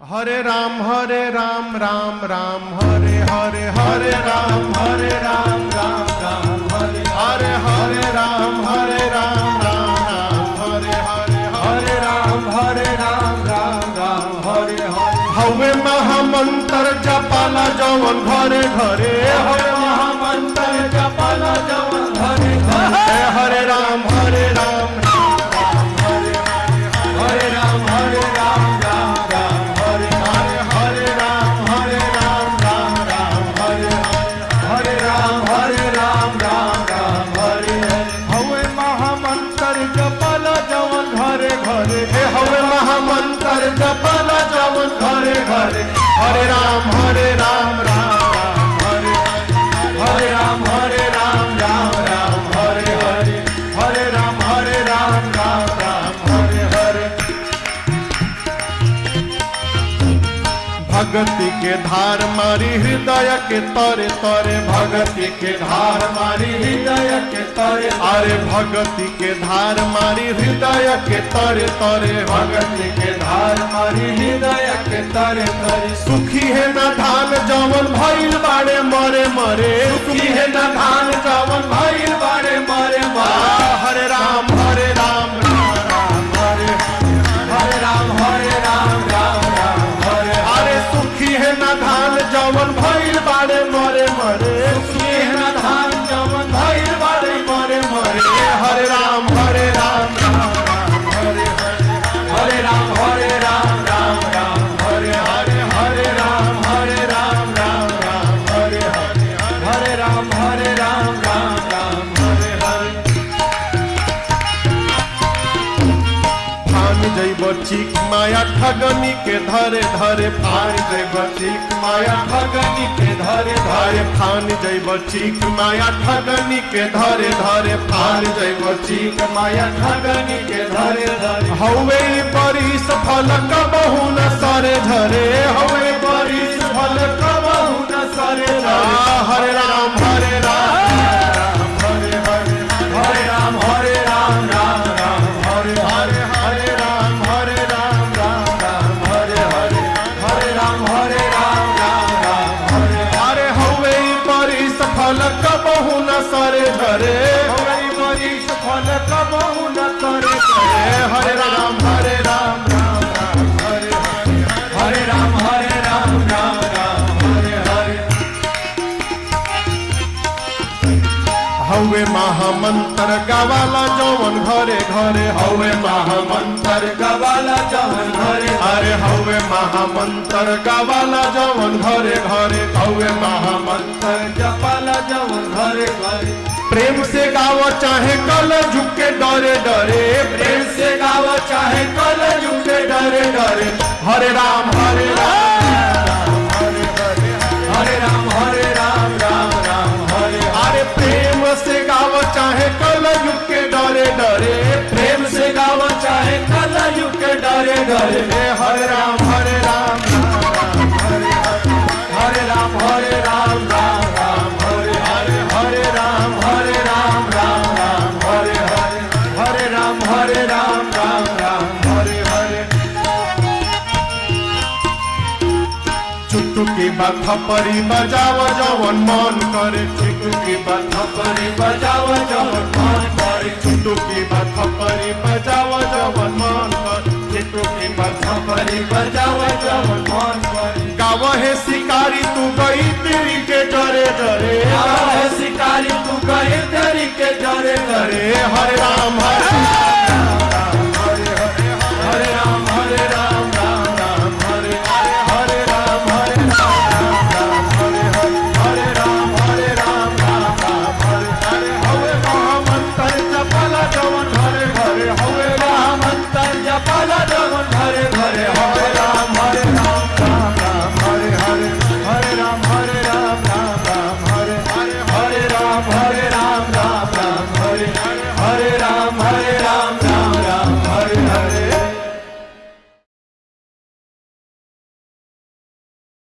हरे राम राम राम हरे हरे हरे राम राम राम हरे हरे राम राम हरे हरे राम राम हरे हरे हवे महामंत्र जपाला जवन घरे घरे हवे महामंत्र जपाला जवन घरे घरे हरे राम राम हरे राम हवे महामंत्र जपाला जवन घरे घरे हरे राम राम हरे राम राम हरे हरे राम राम हरे हरे भगति के धार मारी हृदय के तरे तरे भगति के धार मारी हृदय के तरे अरे भगति के धार मारी हृदय के तरे तरे भगति के धार मारी हृदय के तरे तरे सुखी है न धान जवन भइल बाड़े मरे मरे सुखी है न धान जवन भइल बाड़े मरे मरे हरे राम हरे राम है न धान जवन भइल बाड़े मरे मरे सुखी है न धान जवन भइल बाड़े मरे मरे हरे राम हरे राम हरे राम हरे राम हरे राम जैब चीक माया ठगनी के धरे धरे फान जैब चीक माया ठगनी के धरे धरे फान जैब चीक माया ठगनी के धरे धरे फान जैब चीक माया ठगनी के धरे धरे हवे परिस फल कबहु न सरे झरे हवे परिस फल कबहु न सरे झरे हरे राम हरे राम कबहु न सरे धरे फल कबहु न सरे धरे हरे राम हरे राम हवे महामंत्र गवाला जवन घरे घरे हवे महामंत्र गवाला जवन घरे अरे हवे महामंत्र गवाला जवन घरे घरे हवे महामंत्र जपाला जवन घरे घरे प्रेम से गावो चाहे कल झुके डरे डरे प्रेम से गावो चाहे कल झुके डरे डरे हरे राम हरे राम अरे प्रेम से गावो चाहे कल युग के डरे डरे प्रेम से गावो चाहे कल युग के डरे डरे हरे राम हरे राम हरे राम हरे चुटकी बात परी बजाव जवन मन करे चुटकी बात परी बजाव जवन मन करे चुटकी बात परी बजाव जवन मन करे चुटकी बात परी बजाव जवन मन करे गाव है शिकारी तू गई तेरी के डरे डरे गाव है शिकारी तू गई तेरी के डरे डरे हरे राम जवन